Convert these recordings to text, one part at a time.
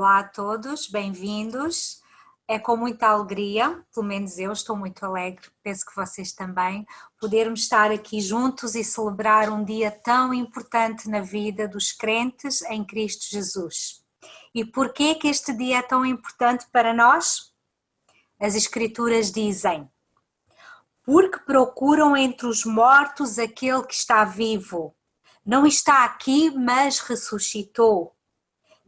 Olá a todos, bem-vindos. É com muita alegria, pelo menos eu estou muito alegre, penso que vocês também, podermos estar aqui juntos e celebrar um dia tão importante na vida dos crentes em Cristo Jesus. E porquê que este dia é tão importante para nós? As Escrituras dizem: porque procuram entre os mortos aquele que está vivo. Não está aqui, mas ressuscitou.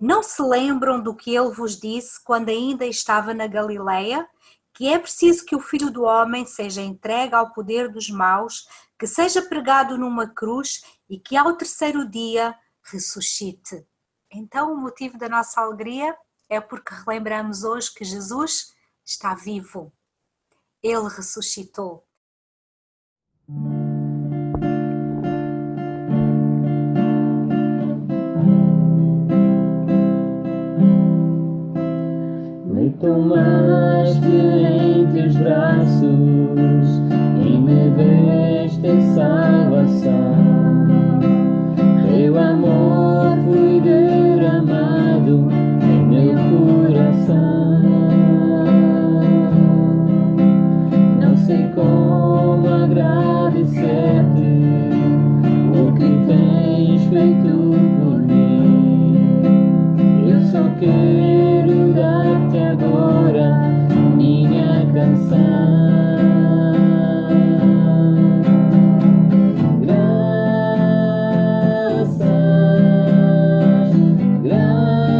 Não se lembram do que ele vos disse quando ainda estava na Galileia? Que é preciso que o Filho do Homem seja entregue ao poder dos maus, que seja pregado numa cruz e que ao terceiro dia ressuscite. Então o motivo da nossa alegria é porque relembramos hoje que Jesus está vivo. Ele ressuscitou. Me tomaste em teus braços e me deste salvação. Teu amor foi derramado em meu coração. Não sei como agradecer-te o que tens feito por mim. Eu só quero dar-te agora minha canção.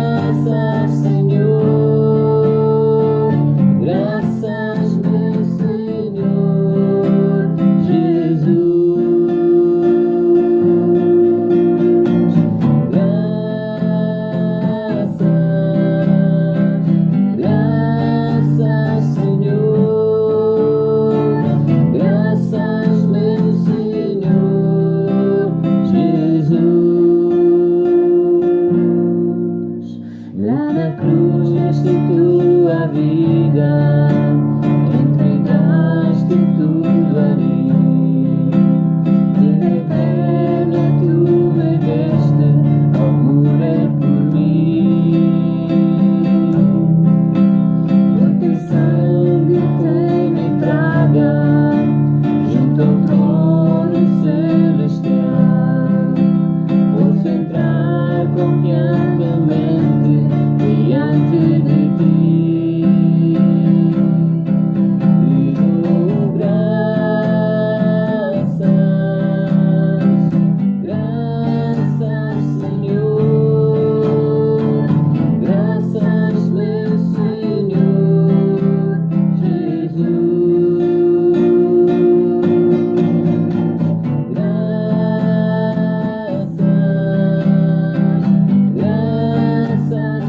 Graças, Senhor. Graças, meu Senhor Jesus. Graças, Senhor. Graças, meu Senhor Jesus. Lá na cruz deste tua vida, entregaste tudo ali. Vida eterna tu me deste ao morrer por mim. Por teu sangue tenho entrada junto ao trono celestial. Posso entrar confiantemente diante de ti. Te dou graças, Senhor. Graças, meu Senhor Jesus. Graças, Senhor.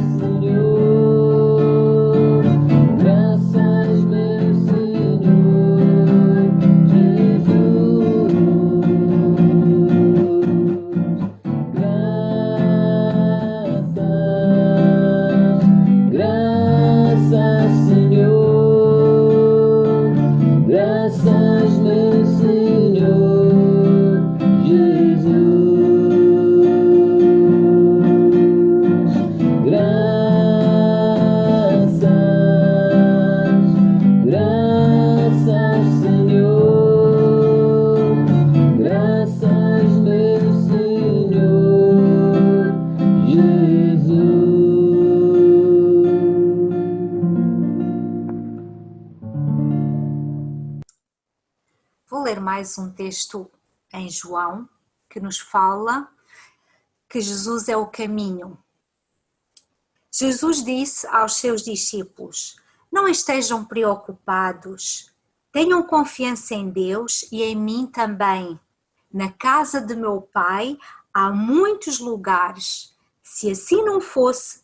Graças, meu Senhor Jesus. Graças, Senhor. Graças, meu Senhor Jesus. Graças, Senhor. Graças, meu Senhor Jesus. Vou ler mais um texto em João que nos fala que Jesus é o caminho. Jesus disse aos seus discípulos: não estejam preocupados, tenham confiança em Deus e em mim também. Na casa de meu Pai há muitos lugares. Se assim não fosse,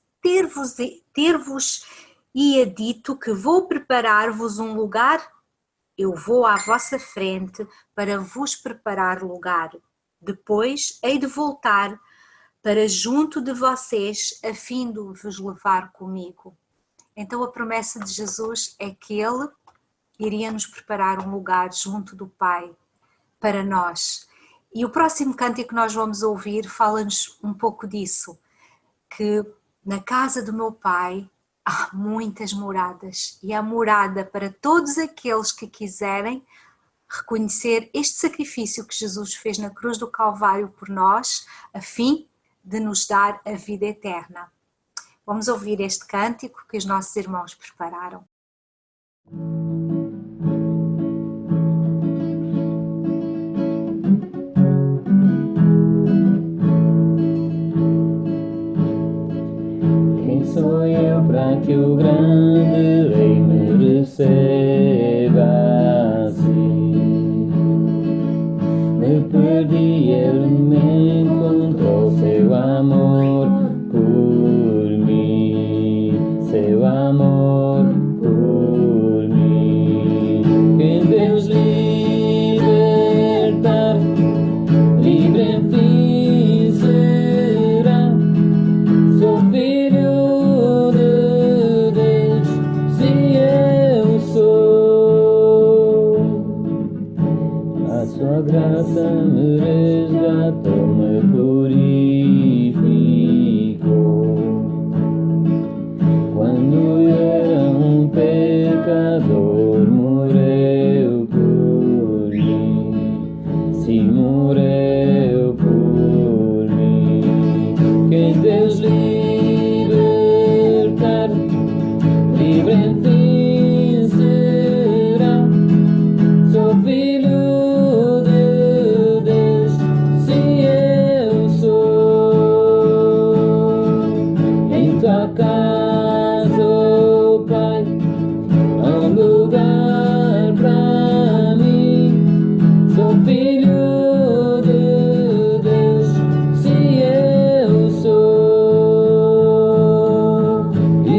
ter-vos-ia dito que vou preparar-vos um lugar. Eu vou à vossa frente para vos preparar lugar. Depois hei de voltar para junto de vocês, a fim de vos levar comigo. Então a promessa de Jesus é que Ele iria nos preparar um lugar junto do Pai para nós. E o próximo cântico que nós vamos ouvir fala-nos um pouco disso, que Na casa do meu Pai há muitas moradas e há morada para todos aqueles que quiserem reconhecer este sacrifício que Jesus fez na cruz do Calvário por nós, a fim de nos dar a vida eterna. Vamos ouvir este cântico que os nossos irmãos prepararam. Quem sou eu para que o grande Rei me receba assim? Me perdi, ele me encontrou, seu amor por mim, seu amor por mim. Quem Deus libertar, livre enfim será. Sou filho de Deus, se eu sou. A sua graça me resgatou, me purificou. Quando eu era um pecador, morreu por mim. Sim, morreu por mim. Quem Deus libertar, livre enfim será. Sou filho de Deus, se eu sou. Em tua casa, oh Pai, há um lugar pra mim. Sou filho de Deus, se eu sou.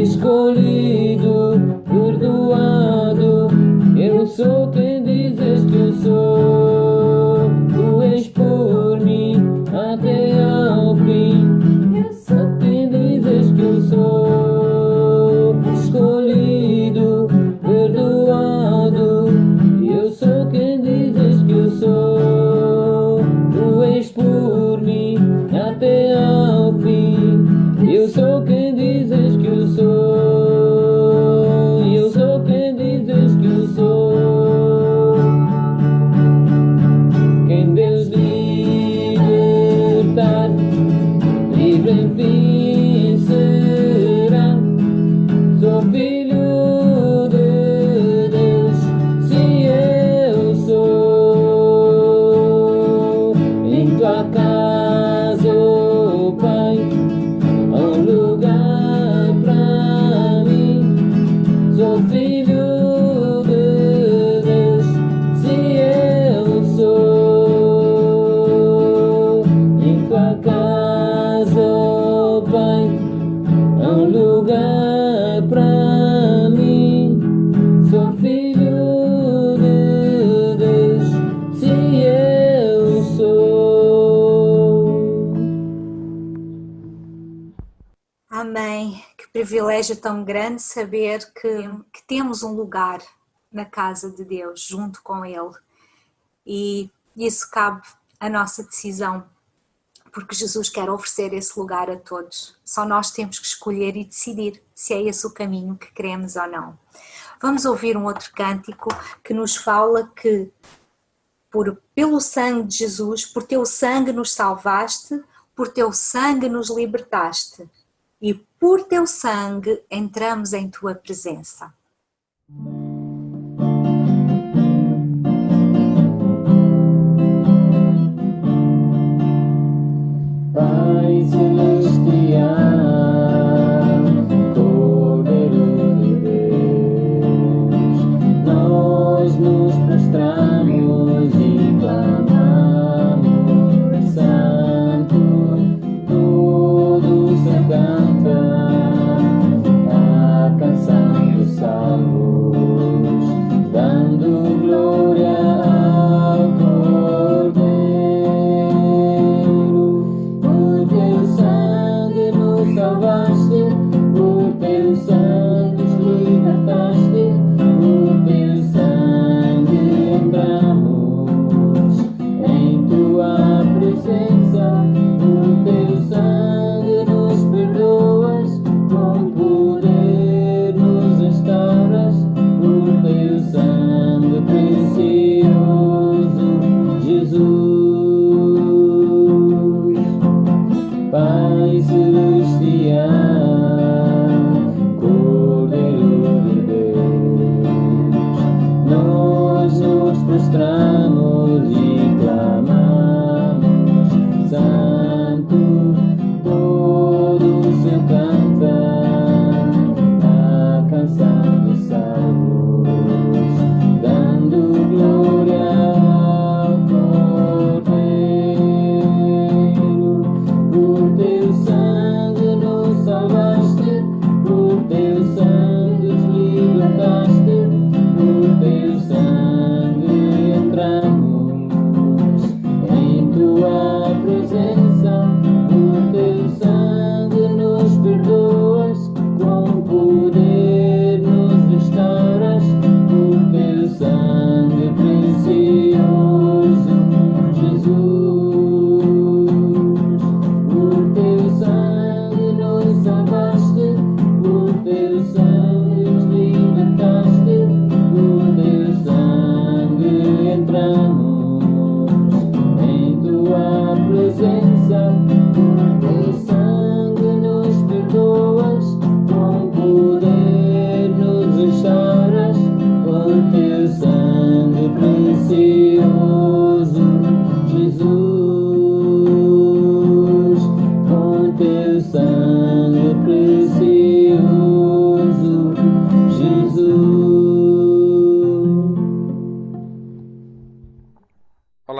Escolhido, perdoado, eu sou quem dizes que eu sou. Tu és por mim até ao fim, eu sou quem dizes que eu sou. Escolhido, perdoado, eu sou quem dizes que eu sou. Tu és por mim até ao fim, eu sou quem dizes que eu sou. Eu sou quem dizes que eu sou. Quem Deus libertar, livre enfim será. Sou filho de Deus, se eu sou. Em tua casa, oh Pai, há um lugar pra mim. Sou filho de Deus, se eu sou. Em tua casa, oh Pai, há um lugar pra mim. Sou filho de Deus, se eu sou. Amém. Que privilégio tão grande saber que temos um lugar na casa de Deus, junto com Ele. E isso cabe à nossa decisão, porque Jesus quer oferecer esse lugar a todos. Só nós temos que escolher e decidir se é esse o caminho que queremos ou não. Vamos ouvir um outro cântico que nos fala que pelo sangue de Jesus, por teu sangue nos salvaste, por teu sangue nos libertaste e por teu sangue entramos em tua presença. Pai celestial, Cordeiro de Deus, nós nos prostramos e clamamos, Santo, todo se canta a canção do salvo.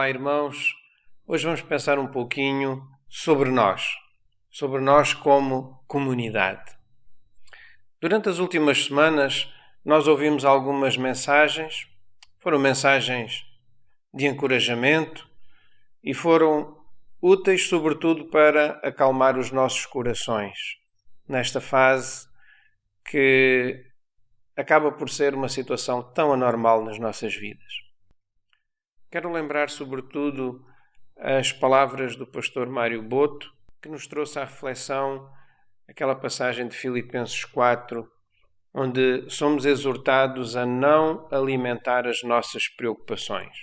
Olá, irmãos. Hoje vamos pensar um pouquinho sobre nós como comunidade. Durante as últimas semanas, nós ouvimos algumas mensagens, foram mensagens de encorajamento e foram úteis, sobretudo, para acalmar os nossos corações nesta fase que acaba por ser uma situação tão anormal nas nossas vidas. Quero lembrar, sobretudo, as palavras do pastor Mário Boto, que nos trouxe à reflexão aquela passagem de Filipenses 4, onde somos exortados a não alimentar as nossas preocupações.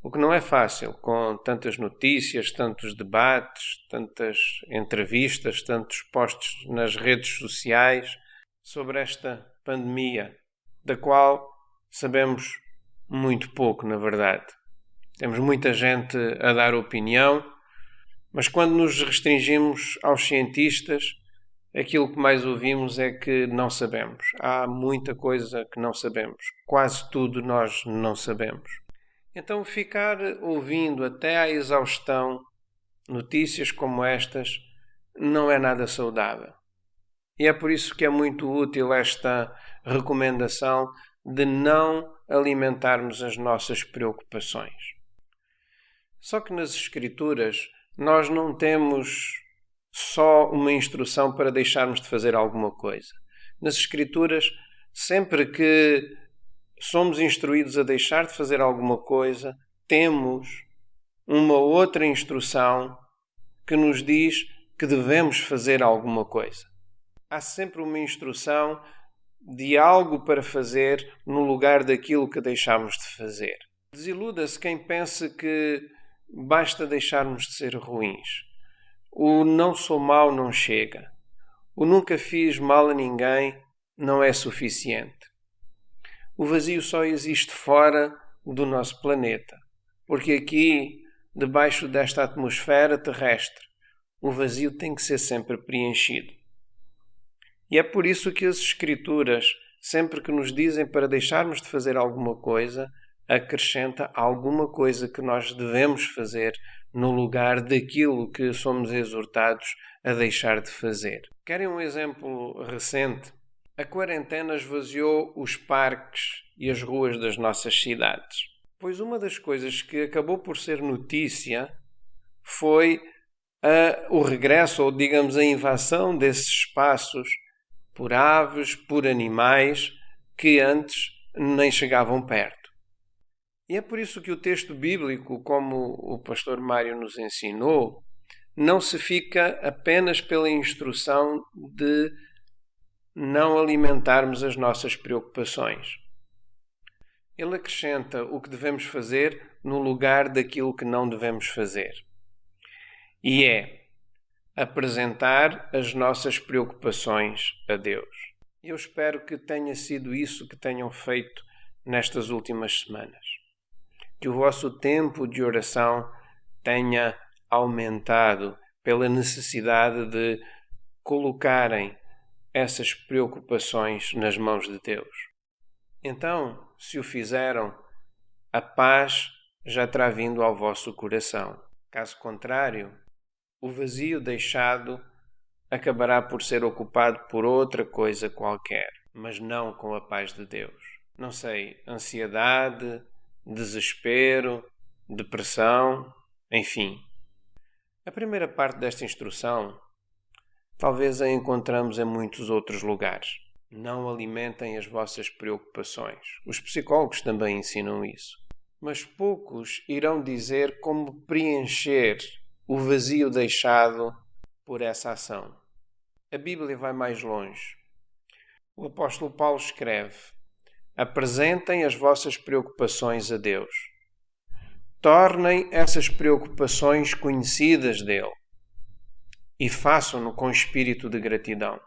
O que não é fácil, com tantas notícias, tantos debates, tantas entrevistas, tantos posts nas redes sociais sobre esta pandemia, da qual sabemos muito pouco, na verdade. Temos muita gente a dar opinião, mas quando nos restringimos aos cientistas, aquilo que mais ouvimos é que não sabemos. Há muita coisa que não sabemos. Quase tudo nós não sabemos. Então, ficar ouvindo até à exaustão notícias como estas não é nada saudável. E é por isso que é muito útil esta recomendação de não alimentarmos as nossas preocupações. Só que nas Escrituras nós não temos só uma instrução para deixarmos de fazer alguma coisa. Nas Escrituras, sempre que somos instruídos a deixar de fazer alguma coisa, temos uma outra instrução que nos diz que devemos fazer alguma coisa. Há sempre uma instrução de algo para fazer no lugar daquilo que deixamos de fazer. Desiluda-se quem pensa que basta deixarmos de ser ruins. O não sou mau não chega. O nunca fiz mal a ninguém não é suficiente. O vazio só existe fora do nosso planeta, porque aqui, debaixo desta atmosfera terrestre, o vazio tem que ser sempre preenchido. E é por isso que as Escrituras, sempre que nos dizem para deixarmos de fazer alguma coisa, acrescenta alguma coisa que nós devemos fazer no lugar daquilo que somos exortados a deixar de fazer. Querem um exemplo recente? A quarentena esvaziou os parques e as ruas das nossas cidades. Pois uma das coisas que acabou por ser notícia foi o regresso, ou digamos a invasão desses espaços por aves, por animais que antes nem chegavam perto. E é por isso que o texto bíblico, como o pastor Mário nos ensinou, não se fica apenas pela instrução de não alimentarmos as nossas preocupações. Ele acrescenta o que devemos fazer no lugar daquilo que não devemos fazer. E é apresentar as nossas preocupações a Deus. Eu espero que tenha sido isso que tenham feito nestas últimas semanas. Que o vosso tempo de oração tenha aumentado pela necessidade de colocarem essas preocupações nas mãos de Deus. Então, se o fizeram, a paz já terá vindo ao vosso coração. Caso contrário, o vazio deixado acabará por ser ocupado por outra coisa qualquer, mas não com a paz de Deus. Não sei, ansiedade, desespero, depressão, enfim. A primeira parte desta instrução talvez a encontramos em muitos outros lugares. Não alimentem as vossas preocupações. Os psicólogos também ensinam isso. Mas poucos irão dizer como preencher o vazio deixado por essa ação. A Bíblia vai mais longe. O apóstolo Paulo escreve: apresentem as vossas preocupações a Deus. Tornem essas preocupações conhecidas dele e façam-no com espírito de gratidão.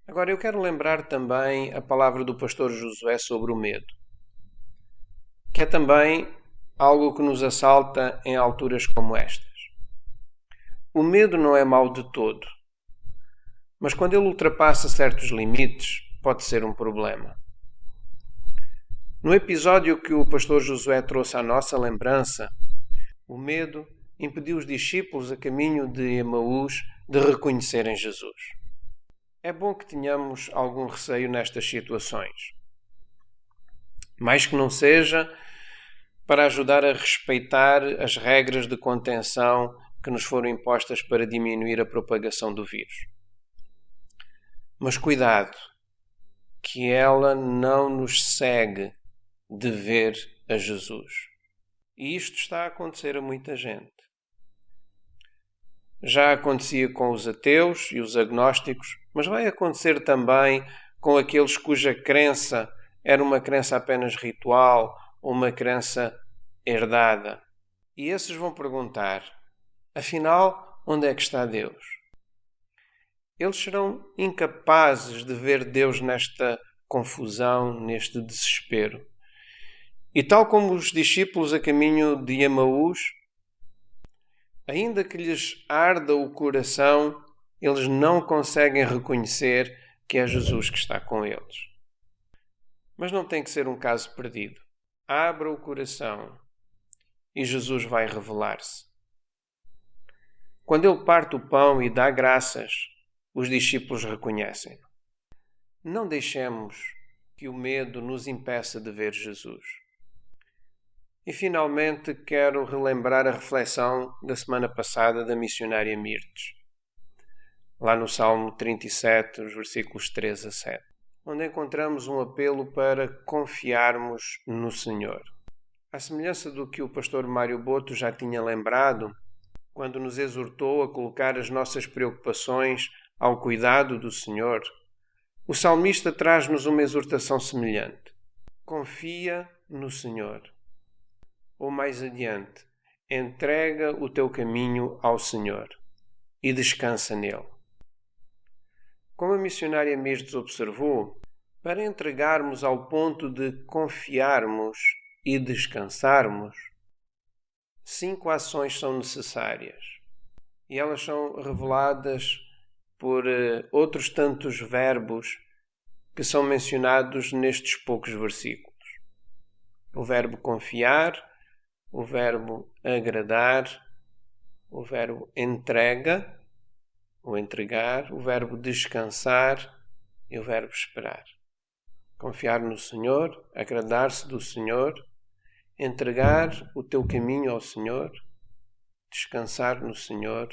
Agora, eu quero lembrar também a palavra do pastor Josué sobre o medo, que é também algo que nos assalta em alturas como estas. O medo não é mau de todo, mas quando ele ultrapassa certos limites, pode ser um problema. No episódio que o pastor Josué trouxe à nossa lembrança, o medo impediu os discípulos a caminho de Emaús de reconhecerem Jesus. É bom que tenhamos algum receio nestas situações. Mais que não seja para ajudar a respeitar as regras de contenção que nos foram impostas para diminuir a propagação do vírus. Mas cuidado, que ela não nos cegue de ver a Jesus. E isto está a acontecer a muita gente. Já acontecia com os ateus e os agnósticos, mas vai acontecer também com aqueles cuja crença era uma crença apenas ritual ou uma crença herdada. E esses vão perguntar, afinal, onde é que está Deus? Eles serão incapazes de ver Deus nesta confusão, neste desespero. E tal como os discípulos a caminho de Emaús, ainda que lhes arda o coração, eles não conseguem reconhecer que é Jesus que está com eles. Mas não tem que ser um caso perdido. Abra o coração e Jesus vai revelar-se. Quando ele parte o pão e dá graças, os discípulos reconhecem. Não deixemos que o medo nos impeça de ver Jesus. E finalmente quero relembrar a reflexão da semana passada da missionária Mirtes, lá no Salmo 37, os versículos 3 a 7, onde encontramos um apelo para confiarmos no Senhor. À semelhança do que o pastor Mário Boto já tinha lembrado, quando nos exortou a colocar as nossas preocupações ao cuidado do Senhor, o salmista traz-nos uma exortação semelhante. Confia no Senhor. Ou mais adiante, entrega o teu caminho ao Senhor e descansa nele. Como a missionária Mirtes observou, para entregarmos ao ponto de confiarmos e descansarmos, 5 ações são necessárias. E elas são reveladas por outros tantos verbos que são mencionados nestes poucos versículos. O verbo confiar, o verbo agradar, o verbo entrega, o entregar, o verbo descansar e o verbo esperar. Confiar no Senhor, agradar-se do Senhor, entregar o teu caminho ao Senhor, descansar no Senhor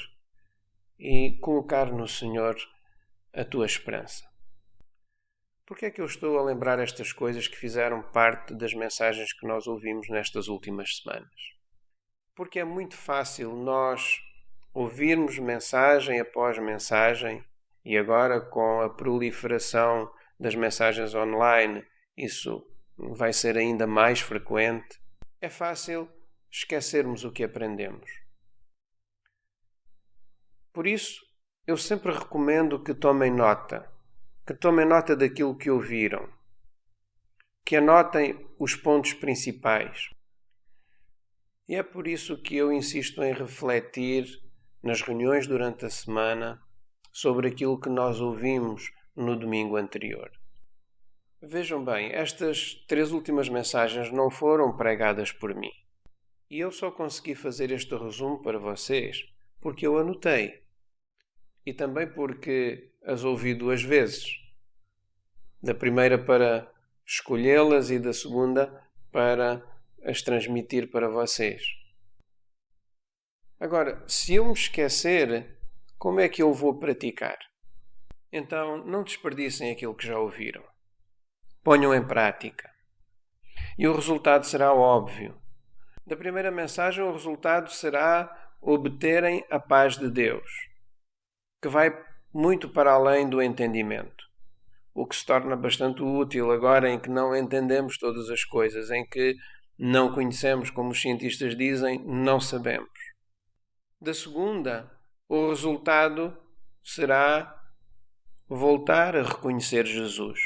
e colocar no Senhor a tua esperança. Por que é que eu estou a lembrar estas coisas que fizeram parte das mensagens que nós ouvimos nestas últimas semanas? Porque é muito fácil nós ouvirmos mensagem após mensagem, e agora com a proliferação das mensagens online, isso vai ser ainda mais frequente. É fácil esquecermos o que aprendemos. Por isso, eu sempre recomendo que tomem nota daquilo que ouviram, que anotem os pontos principais. E é por isso que eu insisto em refletir nas reuniões durante a semana sobre aquilo que nós ouvimos no domingo anterior. Vejam bem, estas 3 últimas mensagens não foram pregadas por mim. E eu só consegui fazer este resumo para vocês porque eu anotei. E também porque as ouvi 2 vezes. Da primeira para escolhê-las e da segunda para as transmitir para vocês. Agora, se eu me esquecer, como é que eu vou praticar? Então, não desperdicem aquilo que já ouviram. Ponham em prática. E o resultado será óbvio. Da primeira mensagem, o resultado será obterem a paz de Deus, que vai muito para além do entendimento, o que se torna bastante útil agora em que não entendemos todas as coisas, em que não conhecemos, como os cientistas dizem, não sabemos. Da segunda, o resultado será voltar a reconhecer Jesus.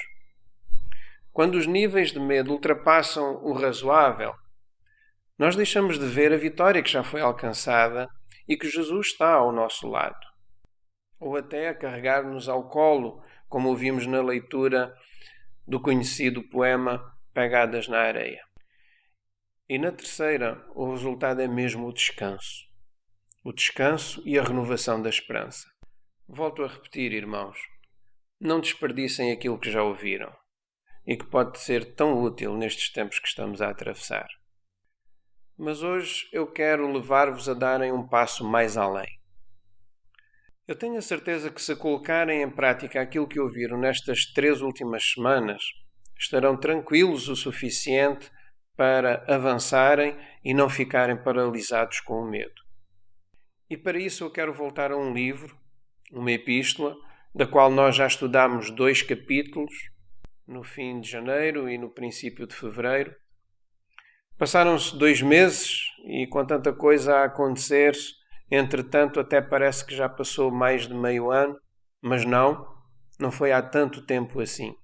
Quando os níveis de medo ultrapassam o razoável, nós deixamos de ver a vitória que já foi alcançada e que Jesus está ao nosso lado. Ou até a carregar-nos ao colo, como ouvimos na leitura do conhecido poema pegadas na areia. E na terceira, o resultado é mesmo o descanso. O descanso e a renovação da esperança. Volto a repetir, irmãos, não desperdicem aquilo que já ouviram e que pode ser tão útil nestes tempos que estamos a atravessar. Mas hoje eu quero levar-vos a darem um passo mais além. Eu tenho a certeza que se colocarem em prática aquilo que ouviram nestas 3 últimas semanas, estarão tranquilos o suficiente para avançarem e não ficarem paralisados com o medo. E para isso eu quero voltar a um livro, uma epístola, da qual nós já estudámos 2 capítulos, no fim de janeiro e no princípio de fevereiro. Passaram-se 2 meses e com tanta coisa a acontecer, entretanto até parece que já passou mais de meio ano, mas não foi há tanto tempo assim.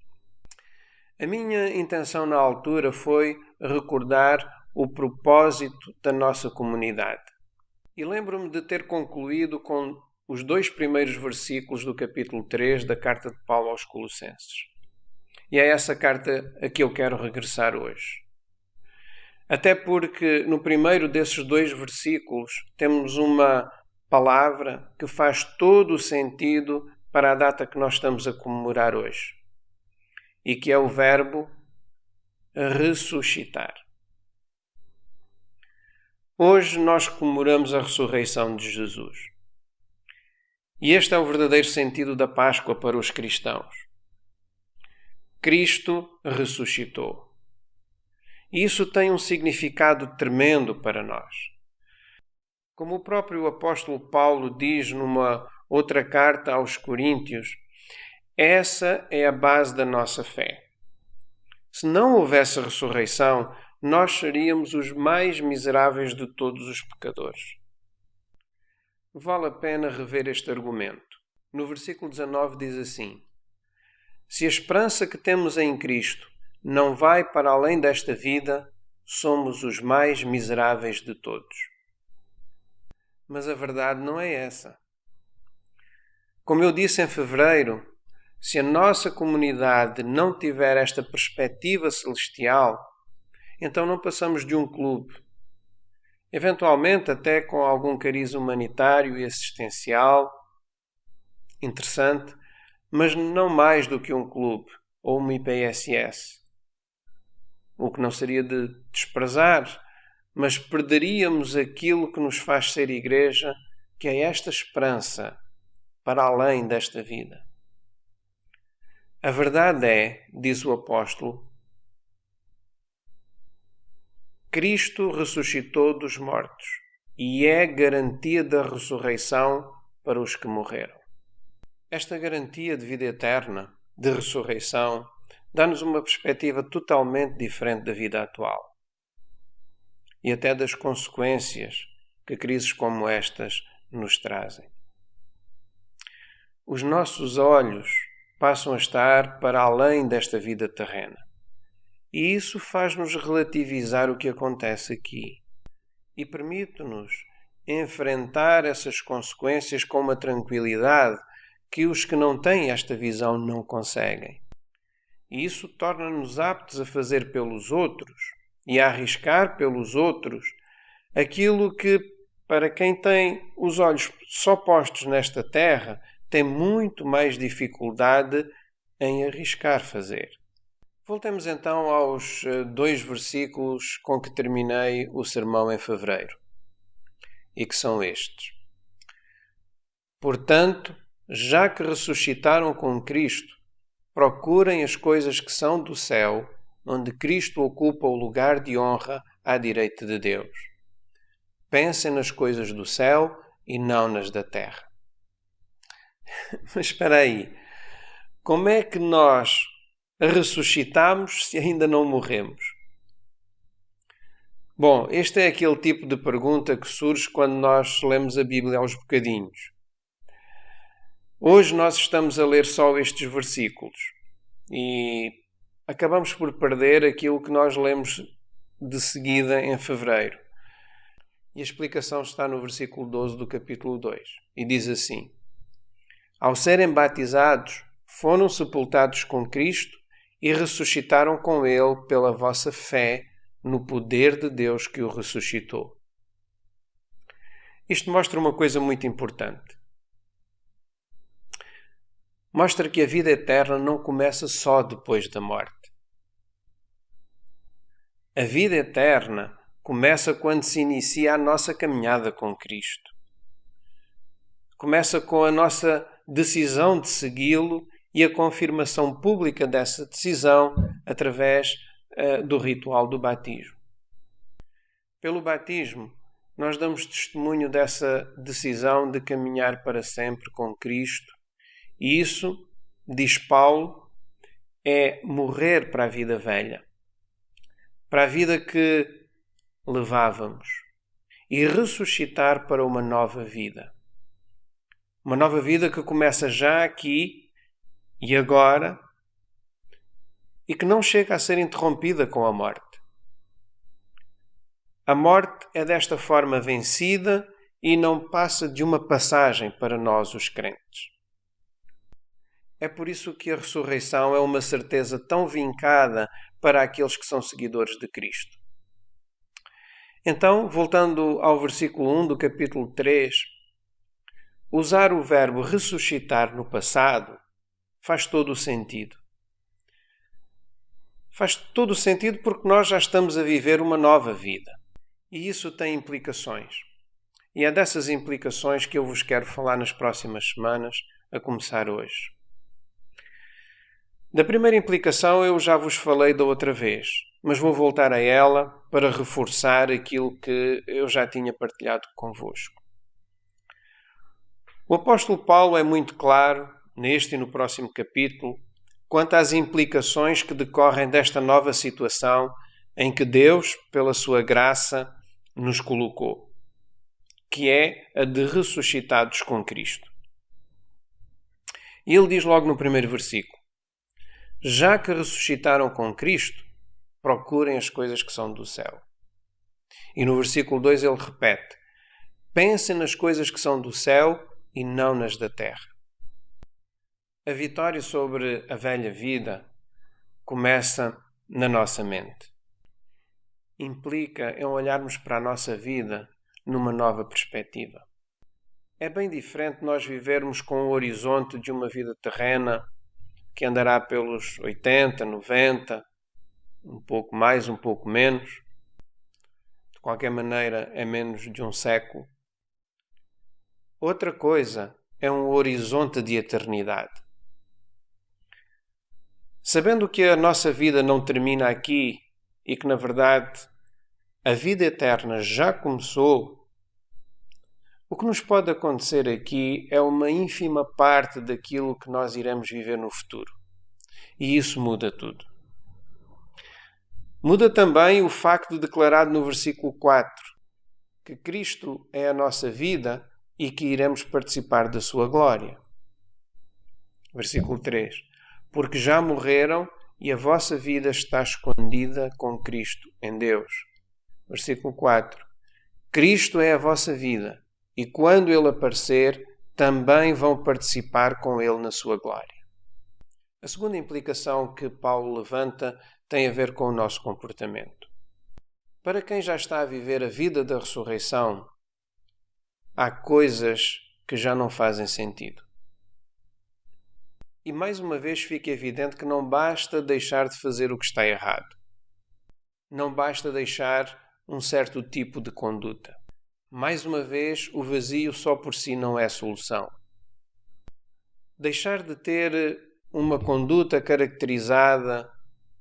A minha intenção na altura foi recordar o propósito da nossa comunidade. E lembro-me de ter concluído com os 2 primeiros versículos do capítulo 3 da carta de Paulo aos Colossenses. E é essa carta a que eu quero regressar hoje. Até porque no primeiro desses 2 versículos temos uma palavra que faz todo o sentido para a data que nós estamos a comemorar hoje. E que é o verbo ressuscitar. Hoje nós comemoramos a ressurreição de Jesus. E este é o verdadeiro sentido da Páscoa para os cristãos. Cristo ressuscitou. E isso tem um significado tremendo para nós. Como o próprio apóstolo Paulo diz numa outra carta aos Coríntios, essa é a base da nossa fé. Se não houvesse ressurreição, nós seríamos os mais miseráveis de todos os pecadores. Vale a pena rever este argumento. No versículo 19 diz assim: se a esperança que temos em Cristo não vai para além desta vida, somos os mais miseráveis de todos. Mas a verdade não é essa. Como eu disse em fevereiro, se a nossa comunidade não tiver esta perspectiva celestial, então não passamos de um clube. Eventualmente até com algum cariz humanitário e assistencial, interessante, mas não mais do que um clube ou uma IPSS. O que não seria de desprezar, mas perderíamos aquilo que nos faz ser igreja, que é esta esperança para além desta vida. A verdade é, diz o apóstolo, Cristo ressuscitou dos mortos e é garantia da ressurreição para os que morreram. Esta garantia de vida eterna, de ressurreição, dá-nos uma perspectiva totalmente diferente da vida atual e até das consequências que crises como estas nos trazem. Os nossos olhos passam a estar para além desta vida terrena. E isso faz-nos relativizar o que acontece aqui e permite-nos enfrentar essas consequências com uma tranquilidade que os que não têm esta visão não conseguem. E isso torna-nos aptos a fazer pelos outros e a arriscar pelos outros aquilo que, para quem tem os olhos só postos nesta terra, tem muito mais dificuldade em arriscar fazer. Voltemos então aos 2 versículos com que terminei o sermão em fevereiro, e que são estes. Portanto, já que ressuscitaram com Cristo, procurem as coisas que são do céu, onde Cristo ocupa o lugar de honra à direita de Deus. Pensem nas coisas do céu e não nas da terra. Mas espera aí, como é que nós ressuscitamos se ainda não morremos? Bom, este é aquele tipo de pergunta que surge quando nós lemos a Bíblia aos bocadinhos. Hoje nós estamos a ler só estes versículos e acabamos por perder aquilo que nós lemos de seguida em fevereiro. E a explicação está no versículo 12 do capítulo 2 e diz assim: ao serem batizados, foram sepultados com Cristo e ressuscitaram com ele pela vossa fé no poder de Deus que o ressuscitou. Isto mostra uma coisa muito importante. Mostra que a vida eterna não começa só depois da morte. A vida eterna começa quando se inicia a nossa caminhada com Cristo. Começa com a nossa decisão de segui-lo e a confirmação pública dessa decisão através do ritual do batismo. Pelo batismo, nós damos testemunho dessa decisão de caminhar para sempre com Cristo, e isso, diz Paulo, é morrer para a vida velha, para a vida que levávamos, e ressuscitar para uma nova vida. Uma nova vida que começa já aqui e agora e que não chega a ser interrompida com a morte. A morte é desta forma vencida e não passa de uma passagem para nós, os crentes. É por isso que a ressurreição é uma certeza tão vincada para aqueles que são seguidores de Cristo. Então, voltando ao versículo 1 do capítulo 3, usar o verbo ressuscitar no passado faz todo o sentido. Faz todo o sentido porque nós já estamos a viver uma nova vida. E isso tem implicações. E é dessas implicações que eu vos quero falar nas próximas semanas, a começar hoje. Da primeira implicação eu já vos falei da outra vez, mas vou voltar a ela para reforçar aquilo que eu já tinha partilhado convosco. O apóstolo Paulo é muito claro, neste e no próximo capítulo, quanto às implicações que decorrem desta nova situação em que Deus, pela sua graça, nos colocou, que é a de ressuscitados com Cristo. E ele diz logo no primeiro versículo: já que ressuscitaram com Cristo, procurem as coisas que são do céu. E no versículo 2 ele repete: pensem nas coisas que são do céu e não nas da terra. A vitória sobre a velha vida começa na nossa mente. Implica em olharmos para a nossa vida numa nova perspectiva. É bem diferente nós vivermos com o horizonte de uma vida terrena que andará pelos 80, 90, um pouco mais, um pouco menos. De qualquer maneira, é menos de um século. Outra coisa é um horizonte de eternidade. Sabendo que a nossa vida não termina aqui e que, na verdade, a vida eterna já começou, o que nos pode acontecer aqui é uma ínfima parte daquilo que nós iremos viver no futuro. E isso muda tudo. Muda também o facto declarado no versículo 4, que Cristo é a nossa vida e que iremos participar da sua glória. Versículo 3. Porque já morreram e a vossa vida está escondida com Cristo em Deus. Versículo 4. Cristo é a vossa vida e quando Ele aparecer, também vão participar com Ele na sua glória. A segunda implicação que Paulo levanta tem a ver com o nosso comportamento. Para quem já está a viver a vida da ressurreição, há coisas que já não fazem sentido. E mais uma vez fica evidente que não basta deixar de fazer o que está errado. Não basta deixar um certo tipo de conduta. Mais uma vez, o vazio só por si não é solução. Deixar de ter uma conduta caracterizada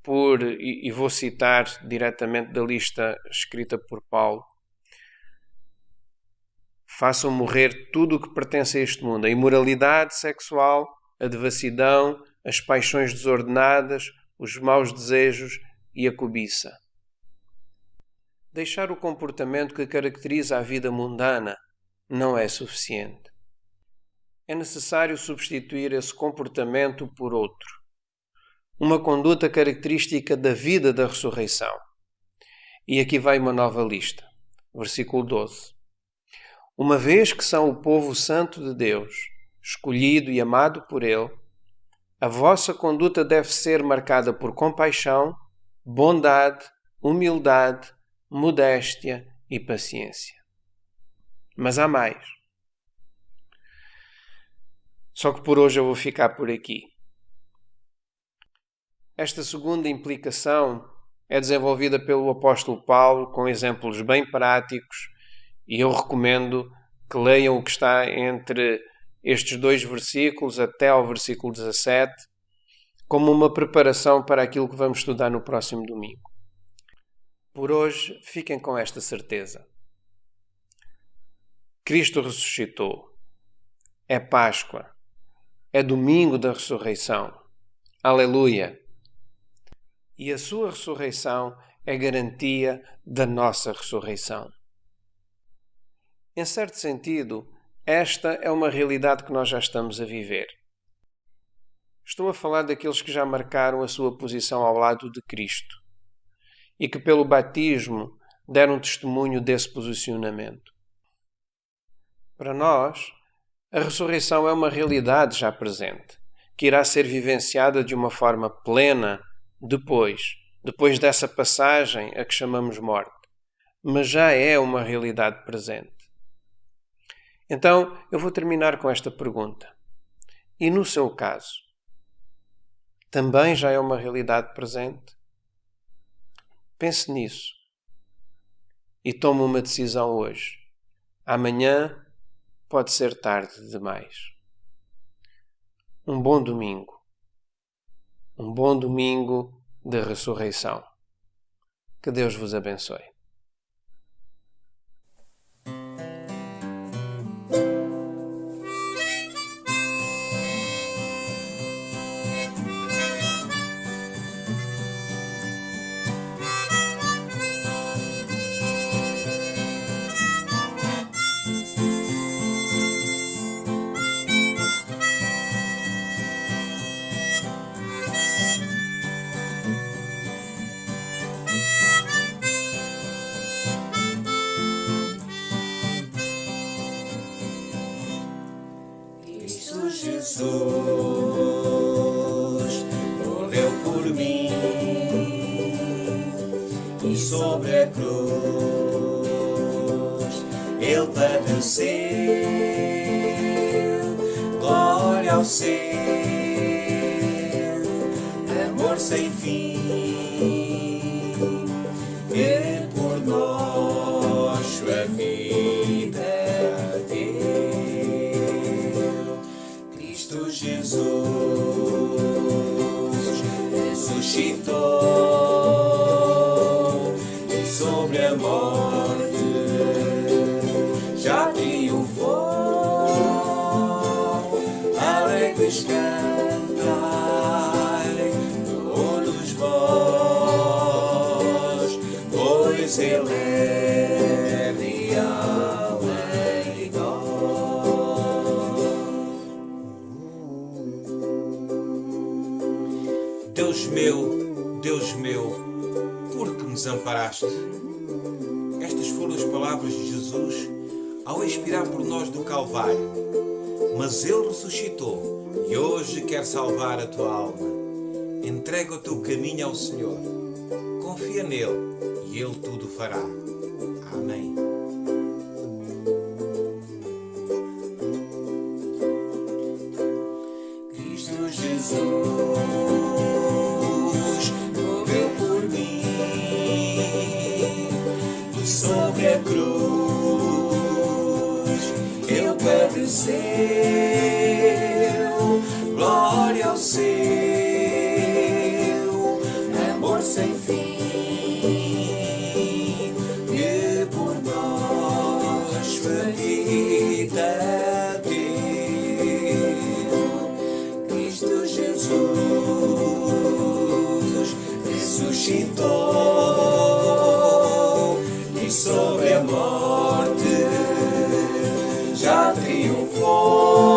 por, e vou citar diretamente da lista escrita por Paulo, façam morrer tudo o que pertence a este mundo: a imoralidade sexual, a devassidão, as paixões desordenadas, os maus desejos e a cobiça. Deixar o comportamento que caracteriza a vida mundana não é suficiente. É necessário substituir esse comportamento por outro. Uma conduta característica da vida da ressurreição. E aqui vai uma nova lista. Versículo 12. Uma vez que são o povo santo de Deus, escolhido e amado por Ele, A vossa conduta deve ser marcada por compaixão, bondade, humildade, modéstia e paciência. Mas há mais. Só que por hoje eu vou ficar por aqui. Esta segunda implicação é desenvolvida pelo apóstolo Paulo com exemplos bem práticos e eu recomendo que leiam o que está entre estes 2 versículos até ao versículo 17 como uma preparação para aquilo que vamos estudar no próximo domingo. Por hoje, fiquem com esta certeza. Cristo ressuscitou. É Páscoa. É domingo da ressurreição. Aleluia! E a sua ressurreição é garantia da nossa ressurreição. Em certo sentido, esta é uma realidade que nós já estamos a viver. Estou a falar daqueles que já marcaram a sua posição ao lado de Cristo e que pelo batismo deram testemunho desse posicionamento. Para nós, a ressurreição é uma realidade já presente, que irá ser vivenciada de uma forma plena depois dessa passagem a que chamamos morte, mas já é uma realidade presente. Então, eu vou terminar com esta pergunta. E no seu caso, também já é uma realidade presente? Pense nisso e tome uma decisão hoje. Amanhã pode ser tarde demais. Um bom domingo. Um bom domingo de ressurreição. Que Deus vos abençoe. Jesus morreu por mim e sobre a cruz Ele padeceu. Glória ao céu, amor sem fim, que por nós sua vida Jesus ressuscitou e sobre a morte já triunfou. Alegres cantai todos vós, pois Ele é real em nós. Deus meu, por que me desamparaste? Estas foram as palavras de Jesus ao expirar por nós do Calvário. Mas Ele ressuscitou e hoje quer salvar a tua alma. Entrega o teu caminho ao Senhor. Confia nele e Ele tudo fará. Amém. Cristo Jesus sobre a cruz Ele padeceu. Glória ao céu, amor sem fim, que por nós sua vida deu. Cristo Jesus ressuscitou e sobre a morte já triunfou.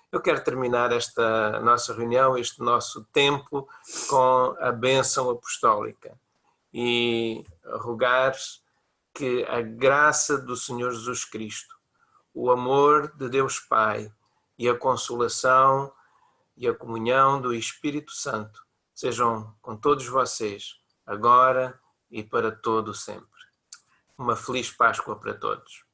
Eu quero terminar esta nossa reunião, este nosso tempo, com a bênção apostólica e rogar que a graça do Senhor Jesus Cristo, o amor de Deus Pai e a consolação e a comunhão do Espírito Santo sejam com todos vocês, agora e para todo sempre. Uma feliz Páscoa para todos.